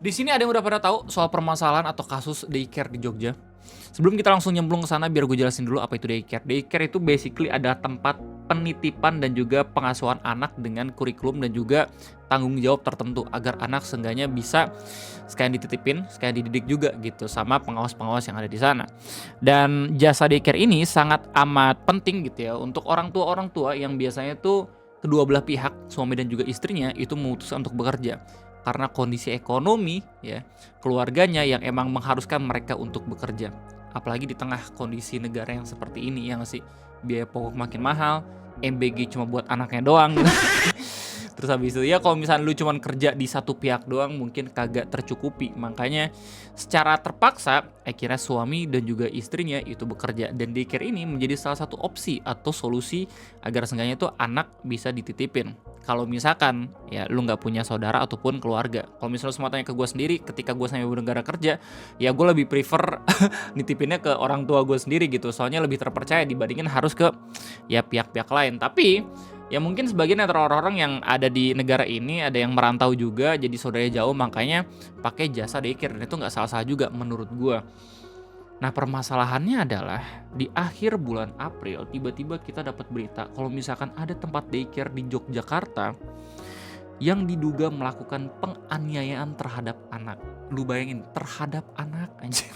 Di sini ada yang udah pada tahu soal permasalahan atau kasus daycare di Jogja? Sebelum kita langsung nyemplung ke sana, biar gue jelasin dulu apa itu daycare. Daycare itu basically ada tempat penitipan dan juga pengasuhan anak dengan kurikulum dan juga tanggung jawab tertentu agar anak seenggaknya bisa sekalian dititipin, sekalian dididik juga gitu sama pengawas-pengawas yang ada di sana. Dan jasa daycare ini sangat amat penting gitu ya untuk orang tua yang biasanya tuh kedua belah pihak, suami dan juga istrinya itu memutuskan untuk bekerja karena kondisi ekonomi ya keluarganya yang emang mengharuskan mereka untuk bekerja. Apalagi di tengah kondisi negara yang seperti ini yang sih biaya pokok makin mahal, MBG cuma buat anaknya doang gitu. Terus habis itu ya kalau misalnya lu cuman kerja di satu pihak doang mungkin kagak tercukupi. Makanya secara terpaksa akhirnya suami dan juga istrinya itu bekerja, dan daycare ini menjadi salah satu opsi atau solusi agar seenggaknya tuh anak bisa dititipin. Kalau misalkan ya lu nggak punya saudara ataupun keluarga. Kalau misalnya semua tanya ke gue sendiri, ketika gue sama ibu negara kerja, ya gue lebih prefer nitipinnya ke orang tua gue sendiri gitu. Soalnya lebih terpercaya dibandingin harus ke ya pihak-pihak lain. Tapi ya mungkin sebagian antara orang-orang yang ada di negara ini ada yang merantau juga jadi saudaranya jauh, makanya pakai jasa daycare, dan itu nggak salah-salah juga menurut gue. Nah permasalahannya adalah di akhir bulan April tiba-tiba kita dapat berita kalau misalkan ada tempat daycare di Yogyakarta yang diduga melakukan penganiayaan terhadap anak. Lu bayangin, terhadap anak anjir.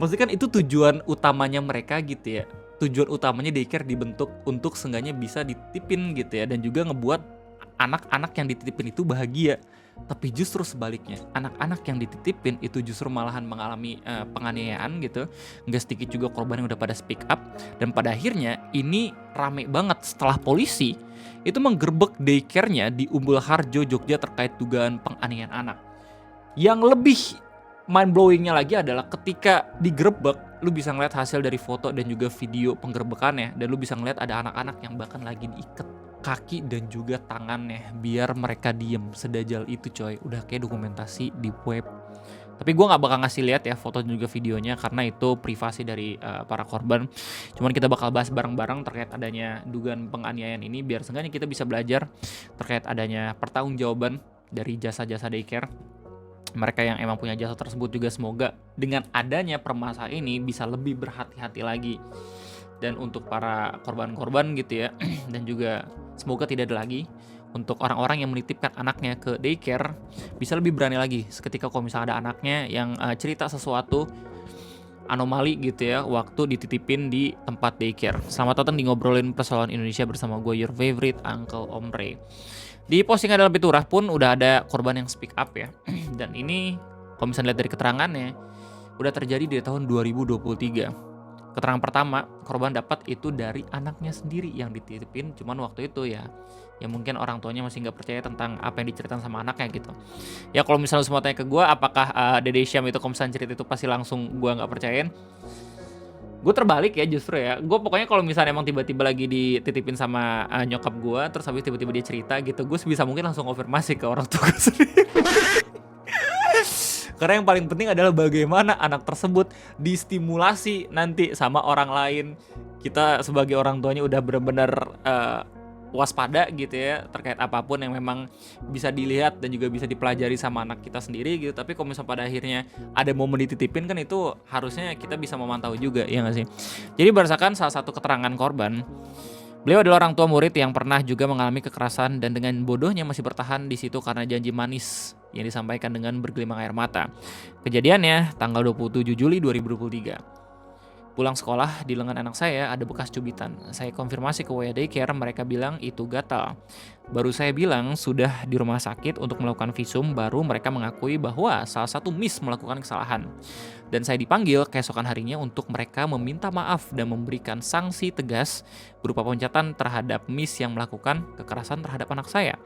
Maksudnya kan itu tujuan utamanya mereka gitu ya. Tujuan utamanya daycare dibentuk untuk seenggaknya bisa dititipin gitu ya, dan juga ngebuat anak-anak yang dititipin itu bahagia. Tapi justru sebaliknya, anak-anak yang dititipin itu justru malahan mengalami penganiayaan gitu. Nggak sedikit juga korban yang udah pada speak up. Dan pada akhirnya ini rame banget setelah polisi itu menggerbek daycare-nya di Umbul Harjo, Jogja terkait dugaan penganiayaan anak. Yang lebih mind blowing-nya lagi adalah ketika digerebek, lu bisa ngeliat hasil dari foto dan juga video penggerbekannya, dan lu bisa ngeliat ada anak-anak yang bahkan lagi diikat kaki dan juga tangannya biar mereka diem. Sedajal itu coy, udah kayak dokumentasi di web. Tapi gue nggak bakal ngasih lihat ya foto dan juga videonya karena itu privasi dari para korban. Cuman kita bakal bahas bareng-bareng terkait adanya dugaan penganiayaan ini biar seenggaknya kita bisa belajar terkait adanya pertanggungjawaban dari jasa-jasa daycare. Mereka yang emang punya jasa tersebut juga semoga dengan adanya permasalahan ini bisa lebih berhati-hati lagi. Dan untuk para korban-korban gitu ya, dan juga semoga tidak ada lagi. Untuk orang-orang yang menitipkan anaknya ke daycare bisa lebih berani lagi seketika kalau misalnya ada anaknya yang cerita sesuatu anomali gitu ya waktu dititipin di tempat daycare. Selamat datang di Ngobrolin Persoalan Indonesia bersama gue, your favorite Uncle Om Ray. Di postingan dalam Piturah pun udah ada korban yang speak up ya. Dan ini kalau misalnya lihat dari keterangannya udah terjadi di tahun 2023. Keterangan pertama korban dapat itu dari anaknya sendiri yang dititipin, cuman waktu itu ya mungkin orang tuanya masih nggak percaya tentang apa yang diceritain sama anaknya gitu. Ya kalau misalnya semua tanya ke gue apakah Dede Syam itu kalau misalnya cerita itu pasti langsung gue nggak percayain. Gue terbalik ya justru ya. Gue pokoknya kalau misalnya emang tiba-tiba lagi dititipin sama nyokap gue, terus habis tiba-tiba dia cerita gitu, gue sebisa mungkin langsung konfirmasi ke orang tua gue sendiri. Karena yang paling penting adalah bagaimana anak tersebut distimulasi nanti sama orang lain. Kita sebagai orang tuanya udah benar-benar waspada gitu ya terkait apapun yang memang bisa dilihat dan juga bisa dipelajari sama anak kita sendiri gitu. Tapi kalau misalnya pada akhirnya ada momen dititipin kan itu harusnya kita bisa memantau juga, ya nggak sih? Jadi berdasarkan salah satu keterangan korban, beliau adalah orang tua murid yang pernah juga mengalami kekerasan dan dengan bodohnya masih bertahan di situ karena janji manis yang disampaikan dengan bergelimang air mata. Kejadiannya tanggal 27 Juli 2023. Pulang sekolah, di lengan anak saya ada bekas cubitan. Saya konfirmasi ke Waya Daycare, mereka bilang itu gatal. Baru saya bilang sudah di rumah sakit untuk melakukan visum, baru mereka mengakui bahwa salah satu miss melakukan kesalahan. Dan saya dipanggil keesokan harinya untuk mereka meminta maaf dan memberikan sanksi tegas berupa pemecatan terhadap miss yang melakukan kekerasan terhadap anak saya.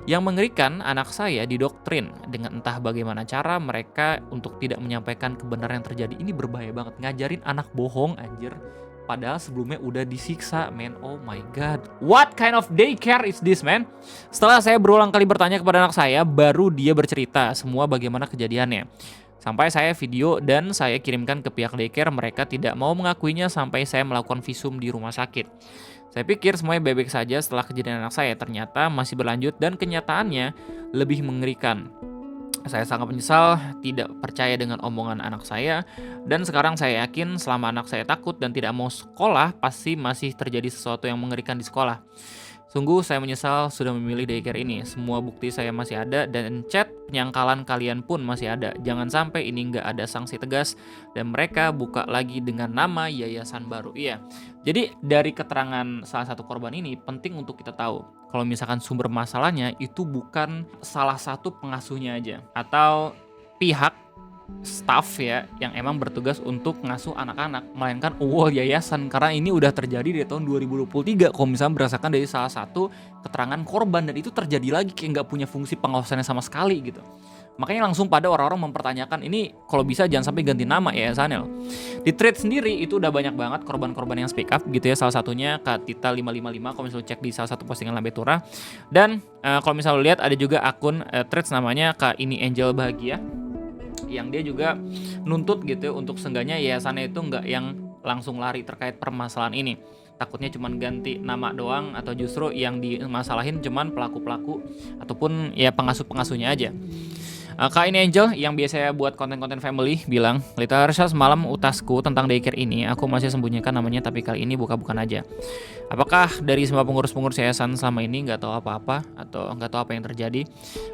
Yang mengerikan, anak saya didoktrin dengan entah bagaimana cara mereka untuk tidak menyampaikan kebenaran yang terjadi. Ini berbahaya banget, ngajarin anak bohong anjir. Padahal sebelumnya udah disiksa, man. Oh my god. What kind of daycare is this, man? Setelah saya berulang kali bertanya kepada anak saya, baru dia bercerita semua bagaimana kejadiannya. Sampai saya video dan saya kirimkan ke pihak daycare, mereka tidak mau mengakuinya sampai saya melakukan visum di rumah sakit. Saya pikir semuanya baik-baik saja setelah kejadian anak saya, ternyata masih berlanjut dan kenyataannya lebih mengerikan. Saya sangat menyesal tidak percaya dengan omongan anak saya, dan sekarang saya yakin selama anak saya takut dan tidak mau sekolah, pasti masih terjadi sesuatu yang mengerikan di sekolah. Sungguh saya menyesal sudah memilih daycare ini. Semua bukti saya masih ada dan chat penyangkalan kalian pun masih ada. Jangan sampai ini nggak ada sanksi tegas dan mereka buka lagi dengan nama yayasan baru. Iya. Jadi dari keterangan salah satu korban ini penting untuk kita tahu kalau misalkan sumber masalahnya itu bukan salah satu pengasuhnya aja atau pihak staff ya yang emang bertugas untuk ngasuh anak-anak, melainkan yayasan, karena ini udah terjadi di tahun 2023 kalau misalnya berdasarkan dari salah satu keterangan korban, dan itu terjadi lagi kayak nggak punya fungsi pengawasannya sama sekali gitu. Makanya langsung pada orang-orang mempertanyakan ini kalau bisa jangan sampai ganti nama yayasannya loh. Di thread sendiri itu udah banyak banget korban-korban yang speak up gitu ya, salah satunya Kak Tita 555 kalau misalnya cek di salah satu postingan Lambe Tura. Dan kalau misalnya lihat ada juga akun threads namanya Kak Ini Angel Bahagia yang dia juga nuntut gitu untuk seenggaknya yayasannya itu nggak yang langsung lari terkait permasalahan ini. Takutnya cuma ganti nama doang atau justru yang dimasalahin cuman pelaku-pelaku ataupun ya pengasuh-pengasuhnya aja. Kak Ini Angel yang biasanya buat konten-konten family bilang, Lita Arsha semalam utasku tentang daycare ini aku masih sembunyikan namanya, tapi kali ini buka-bukan aja. Apakah dari semua pengurus-pengurus yayasan selama ini nggak tahu apa-apa atau nggak tahu apa yang terjadi?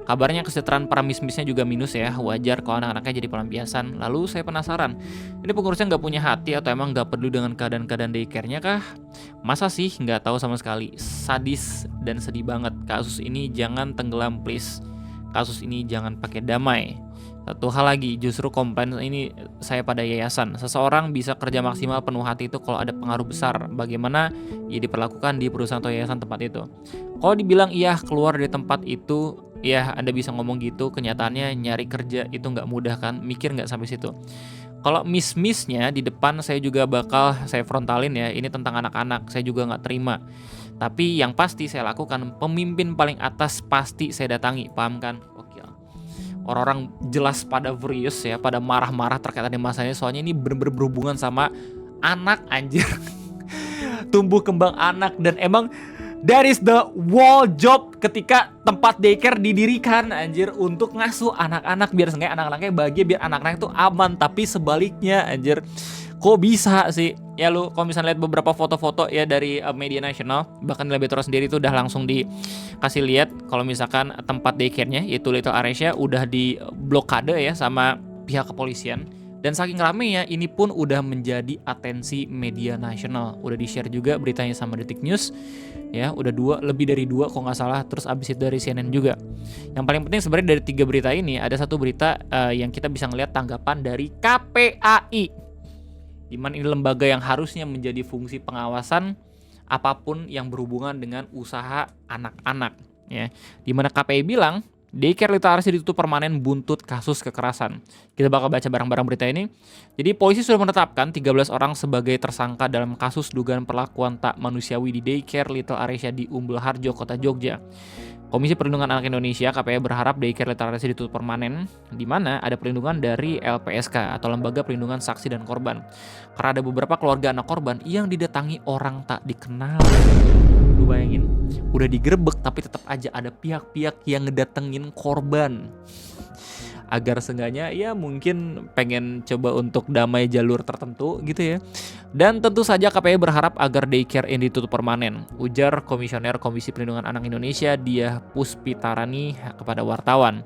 Kabarnya kesejahteraan para mis-misnya juga minus ya, wajar kalau anak-anaknya jadi pelampiasan. Lalu saya penasaran, ini pengurusnya nggak punya hati atau emang nggak peduli dengan keadaan-keadaan daycare-nya kah? Masa sih nggak tahu sama sekali? Sadis dan sedih banget. Kasus ini jangan tenggelam please. Kasus ini jangan pakai damai. Satu hal lagi, justru komplain ini saya pada yayasan. Seseorang bisa kerja maksimal penuh hati itu kalau ada pengaruh besar. Bagaimana ia diperlakukan di perusahaan atau yayasan tempat itu. Kalau dibilang iya keluar dari tempat itu, ya Anda bisa ngomong gitu. Kenyataannya nyari kerja itu nggak mudah kan. Mikir nggak sampai situ. Kalau miss-missnya di depan saya juga bakal saya frontalin ya. Ini tentang anak-anak, saya juga nggak terima. Tapi yang pasti saya lakukan, pemimpin paling atas pasti saya datangi, paham kan? Oke. Orang-orang jelas pada furious ya, pada marah-marah terkait ada masalahnya, soalnya ini bener-bener berhubungan sama anak anjir. Tumbuh kembang anak, dan emang that is the whole job ketika tempat daycare didirikan anjir, untuk ngasuh anak-anak biar seenggaknya anak-anaknya bahagia, biar anak-anak itu aman. Tapi sebaliknya anjir, kok bisa sih? Ya lu kalau misalnya lihat beberapa foto-foto ya dari media nasional, bahkan di Lambe Tura sendiri itu udah langsung dikasih lihat kalau misalkan tempat daycare-nya yaitu Little Aresya udah diblokade ya sama pihak kepolisian. Dan saking ramenya ini pun udah menjadi atensi media nasional. Udah di-share juga beritanya sama Detik News. Ya, udah lebih dari 2 kalau nggak salah. Terus abis itu dari CNN juga. Yang paling penting sebenarnya dari 3 berita ini ada satu berita yang kita bisa ngelihat tanggapan dari KPAI. Di mana ini lembaga yang harusnya menjadi fungsi pengawasan apapun yang berhubungan dengan usaha anak-anak ya. Di mana KPI bilang daycare Lita Arsha ditutup permanen buntut kasus kekerasan. Kita bakal baca bareng-bareng berita ini. Jadi polisi sudah menetapkan 13 orang sebagai tersangka dalam kasus dugaan perlakuan tak manusiawi di daycare Little Aresya di Umbul Harjo, Kota Jogja. Komisi Perlindungan Anak Indonesia (KPI) berharap daycare Lita Aresya ditutup permanen, di mana ada perlindungan dari LPSK atau Lembaga Perlindungan Saksi dan Korban. Karena ada beberapa keluarga anak korban yang didatangi orang tak dikenal. Lu bayangin, udah digerebek tapi tetap aja ada pihak-pihak yang ngedatengin korban. Agar seenggaknya ya mungkin pengen coba untuk damai jalur tertentu gitu ya. Dan tentu saja KPI berharap agar daycare ini ditutup permanen, ujar Komisioner Komisi Perlindungan Anak Indonesia Diah Puspitarani kepada wartawan.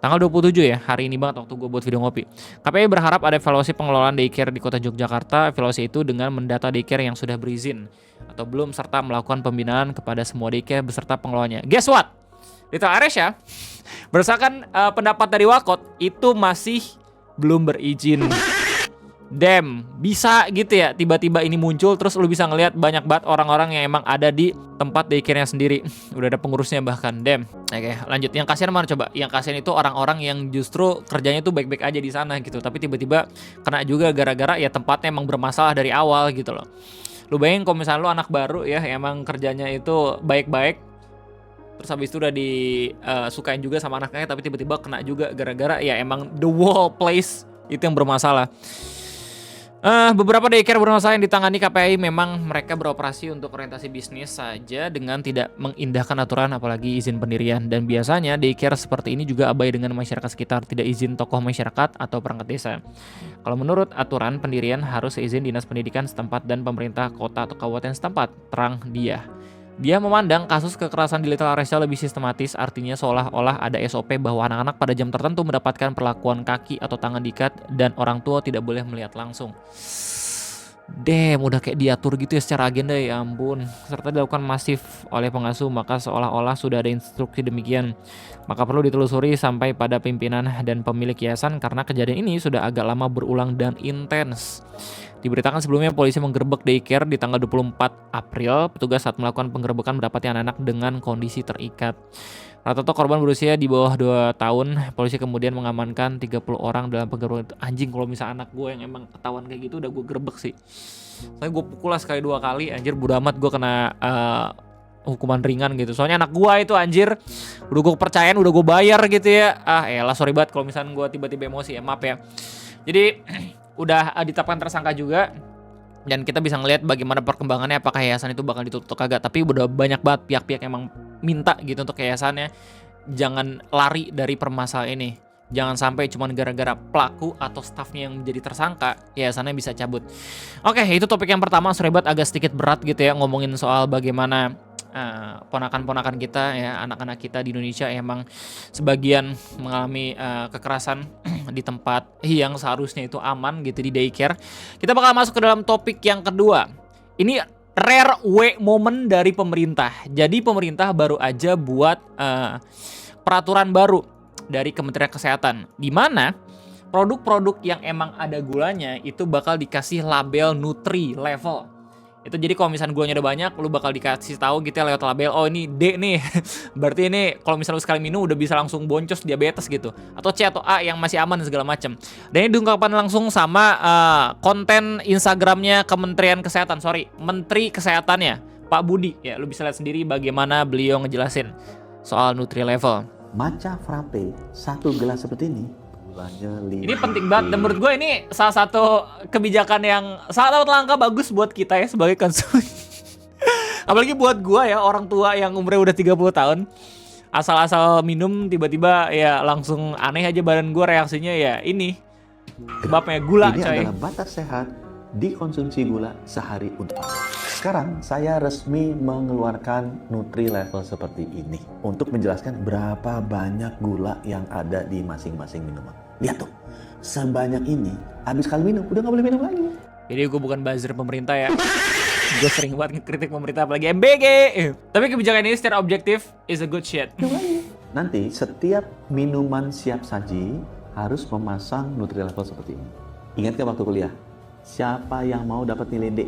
Tanggal 27 ya, hari ini banget waktu gue buat video ngopi. KPI berharap ada evaluasi pengelolaan daycare di Kota Yogyakarta. Evaluasi itu dengan mendata daycare yang sudah berizin atau belum, serta melakukan pembinaan kepada semua daycare beserta pengelolanya. Guess what? Little Aresya, berdasarkan pendapat dari Wakot, itu masih belum berizin. Damn, bisa gitu ya tiba-tiba ini muncul terus lu bisa ngelihat banyak banget orang-orang yang emang ada di tempat daycare-nya sendiri. Udah ada pengurusnya bahkan, damn. Oke, lanjut. Yang kasihan mana coba? Yang kasihan itu orang-orang yang justru kerjanya tuh baik-baik aja di sana gitu, tapi tiba-tiba kena juga gara-gara ya tempatnya emang bermasalah dari awal gitu loh. Lu bayangin kalau misalnya lu anak baru ya, emang kerjanya itu baik-baik, terus habis itu udah disukain juga sama anaknya, tapi tiba-tiba kena juga gara-gara ya emang the whole place itu yang bermasalah. Beberapa daycare bermasalah yang ditangani KPAI memang mereka beroperasi untuk orientasi bisnis saja dengan tidak mengindahkan aturan apalagi izin pendirian. Dan biasanya daycare seperti ini juga abai dengan masyarakat sekitar, tidak izin tokoh masyarakat atau perangkat desa. Kalau menurut aturan pendirian harus seizin dinas pendidikan setempat dan pemerintah kota atau kabupaten setempat, terang dia. Dia memandang kasus kekerasan di Little Aresya lebih sistematis, artinya seolah-olah ada SOP bahwa anak-anak pada jam tertentu mendapatkan perlakuan kaki atau tangan diikat dan orang tua tidak boleh melihat langsung. Damn, udah kayak diatur gitu ya secara agenda, ya ampun. Serta dilakukan masif oleh pengasuh, maka seolah-olah sudah ada instruksi demikian. Maka perlu ditelusuri sampai pada pimpinan dan pemilik yayasan karena kejadian ini sudah agak lama berulang dan intens. Diberitakan sebelumnya polisi menggerebek daycare di tanggal 24 April. Petugas saat melakukan penggerebekan mendapati anak-anak dengan kondisi terikat. Rata-rata korban berusia di bawah 2 tahun. Polisi kemudian mengamankan 30 orang dalam penggerebekan. Anjing, kalau misalnya anak gue yang emang ketahuan kayak gitu udah gue gerebek sih. Soalnya gue pukul lah sekali 2 kali. Anjir, bodo amat gue kena hukuman ringan gitu. Soalnya anak gue itu anjir udah gue percayain, udah gue bayar gitu ya. Elah sorry banget kalau misalnya gue tiba-tiba emosi ya, maaf ya. Jadi udah ditetapkan tersangka juga. Dan kita bisa ngelihat bagaimana perkembangannya, apakah yayasan itu bakal ditutup atau kagak. Tapi udah banyak banget pihak-pihak yang emang minta gitu untuk yayasannya jangan lari dari permasalahan ini. Jangan sampai cuma gara-gara pelaku atau stafnya yang menjadi tersangka yayasannya bisa cabut. Oke, itu topik yang pertama. Sorry banget agak sedikit berat gitu ya, ngomongin soal bagaimana ponakan-ponakan kita ya, anak-anak kita di Indonesia emang sebagian mengalami kekerasan di tempat yang seharusnya itu aman gitu, di daycare. Kita bakal masuk ke dalam topik yang kedua. Ini rare moment dari pemerintah. Jadi pemerintah baru aja buat peraturan baru dari Kementerian Kesehatan, di mana produk-produk yang emang ada gulanya itu bakal dikasih label Nutri Level. Itu jadi kalau misalnya gulanya udah banyak, lu bakal dikasih tahu gitu ya lewat label, oh ini D nih. Berarti ini kalau misalnya lu sekali minum udah bisa langsung boncos diabetes gitu. Atau C atau A yang masih aman dan segala macam. Dan ini diungkapkan langsung sama konten Instagramnya Kementerian Kesehatan, Menteri Kesehatannya, Pak Budi. Ya, lu bisa lihat sendiri bagaimana beliau ngejelasin soal Nutri Level. Matcha frappe 1 gelas seperti ini. Ini penting banget dan menurut gue ini salah satu kebijakan yang sangat langka bagus buat kita ya sebagai konsumen. Apalagi buat gue ya, orang tua yang umurnya udah 30 tahun. Asal-asal minum tiba-tiba ya langsung aneh aja badan gue reaksinya ya ini. Sebabnya gula ini coy. Adalah batas sehat dikonsumsi gula sehari untuk. Sekarang saya resmi mengeluarkan Nutri Level seperti ini untuk menjelaskan berapa banyak gula yang ada di masing-masing minuman. Lihat tuh, sebanyak ini, habis kali minum, udah nggak boleh minum lagi. Jadi gue bukan buzzer pemerintah ya. Gue sering banget ngekritik pemerintah apalagi MBG. Tapi kebijakan ini secara objektif is a good shit. Nanti setiap minuman siap saji harus memasang Nutri Level seperti ini. Ingat ke waktu kuliah? Siapa yang mau dapat nilai D?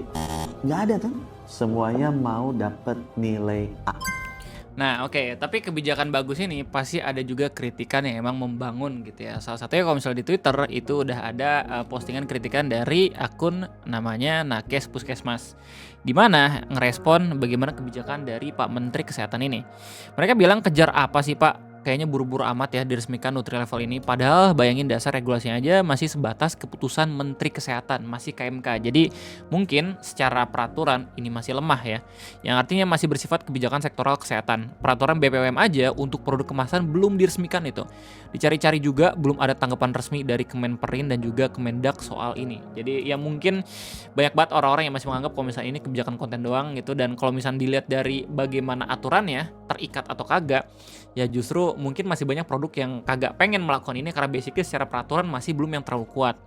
Nggak ada kan? Semuanya mau dapat nilai A. Nah oke, tapi kebijakan bagus ini pasti ada juga kritikan yang emang membangun gitu ya. Salah satunya kalau misalnya di Twitter itu udah ada postingan kritikan dari akun namanya Nakes Puskesmas, di mana ngerespon bagaimana kebijakan dari Pak Menteri Kesehatan ini. Mereka bilang, kejar apa sih Pak? Kayaknya buru-buru amat ya diresmikan Nutri Level ini. Padahal bayangin dasar regulasinya aja masih sebatas keputusan Menteri Kesehatan, masih KMK. Jadi mungkin secara peraturan ini masih lemah ya. Yang artinya masih bersifat kebijakan sektoral kesehatan. Peraturan BPOM aja untuk produk kemasan belum diresmikan itu. Dicari-cari juga belum ada tanggapan resmi dari Kemenperin dan juga Kemendak soal ini. Jadi ya mungkin banyak banget orang-orang yang masih menganggap kalau misalnya ini kebijakan konten doang gitu. Dan kalau misalnya dilihat dari bagaimana aturannya, terikat atau kagak, ya justru mungkin masih banyak produk yang kagak pengen melakukan ini karena basically secara peraturan masih belum yang terlalu kuat.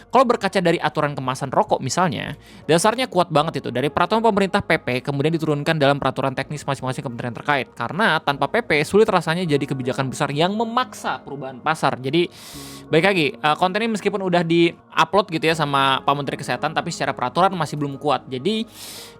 Kalau berkaca dari aturan kemasan rokok misalnya, dasarnya kuat banget itu. Dari peraturan pemerintah PP kemudian diturunkan dalam peraturan teknis masing-masing kementerian terkait. Karena tanpa PP sulit rasanya jadi kebijakan besar yang memaksa perubahan pasar. Jadi baik lagi, konten ini meskipun udah di-upload gitu ya sama Pak Menteri Kesehatan, tapi secara peraturan masih belum kuat. Jadi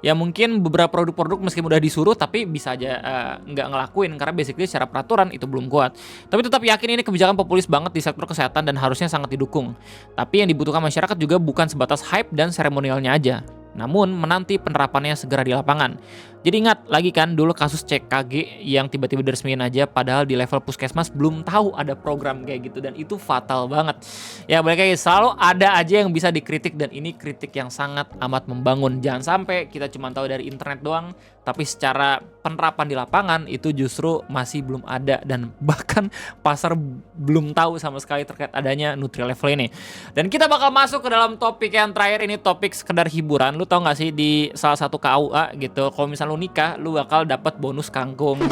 ya mungkin beberapa produk-produk meskipun udah disuruh tapi bisa aja nggak ngelakuin karena basically secara peraturan itu belum kuat. Tapi tetap yakin ini kebijakan populis banget di sektor kesehatan dan harusnya sangat didukung. Tapi yang dibutuhkan masyarakat juga bukan sebatas hype dan seremonialnya aja, namun menanti penerapannya segera di lapangan. Jadi ingat lagi kan dulu kasus CKG yang tiba-tiba diresmiin aja padahal di level puskesmas belum tahu ada program kayak gitu dan itu fatal banget. Ya balik lagi selalu ada aja yang bisa dikritik dan ini kritik yang sangat amat membangun. Jangan sampai kita cuma tahu dari internet doang tapi secara penerapan di lapangan itu justru masih belum ada dan bahkan pasar belum tahu sama sekali terkait adanya Nutri-Level ini. Dan kita bakal masuk ke dalam topik yang terakhir, ini topik sekedar hiburan. Lu tau gak sih di salah satu KUA gitu, kalau misalnya lu nikah, lu bakal dapat bonus kangkung.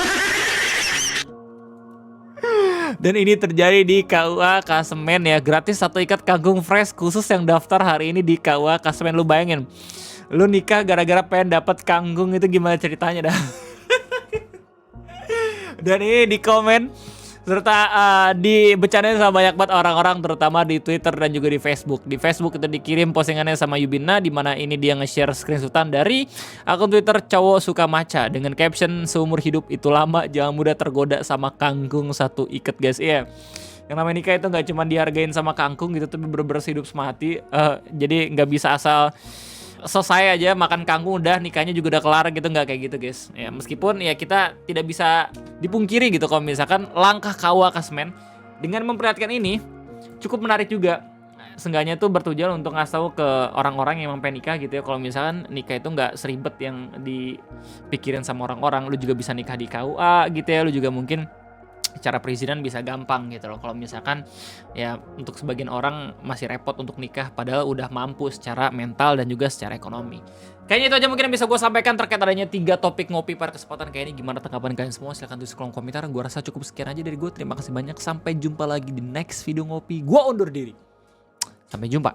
Dan ini terjadi di KUA Kasemen ya, gratis 1 ikat kangkung fresh khusus yang daftar hari ini di KUA Kasemen. Lu bayangin, lu nikah gara-gara pengen dapat kangkung, itu gimana ceritanya dah. Dan ini di komen serta dibecandain sama banyak banget orang-orang, terutama di Twitter dan juga di Facebook. Di Facebook itu dikirim postingannya sama Yubina, di mana ini dia nge-share screenshotan dari akun Twitter cowok suka maca dengan caption seumur hidup itu lama, jangan mudah tergoda sama kangkung 1 ikat guys. Iya. Yang namanya nikah itu nggak cuma dihargain sama kangkung gitu, tapi bener-bener hidup semati. Jadi nggak bisa asal selesai aja makan kangkung udah nikahnya juga udah kelar gitu, nggak kayak gitu guys ya. Meskipun ya kita tidak bisa dipungkiri gitu kalau misalkan langkah KUA Kasemen dengan memperlihatkan ini cukup menarik juga. Seenggaknya tuh bertujuan untuk ngasih tahu ke orang-orang yang emang pengen nikah gitu ya, kalau misalkan nikah itu nggak seribet yang dipikirin sama orang-orang. Lu juga bisa nikah di KUA gitu ya, lu juga mungkin secara perizinan bisa gampang gitu loh. Kalau misalkan ya untuk sebagian orang masih repot untuk nikah padahal udah mampu secara mental dan juga secara ekonomi. Kayaknya itu aja mungkin yang bisa gue sampaikan terkait adanya 3 topik ngopi pada kesempatan kayak ini. Gimana tanggapan kalian semua? Silahkan tulis kolom komentar. Gue rasa cukup sekian aja dari gue. Terima kasih banyak. Sampai jumpa lagi di next video ngopi. Gue undur diri. Sampai jumpa.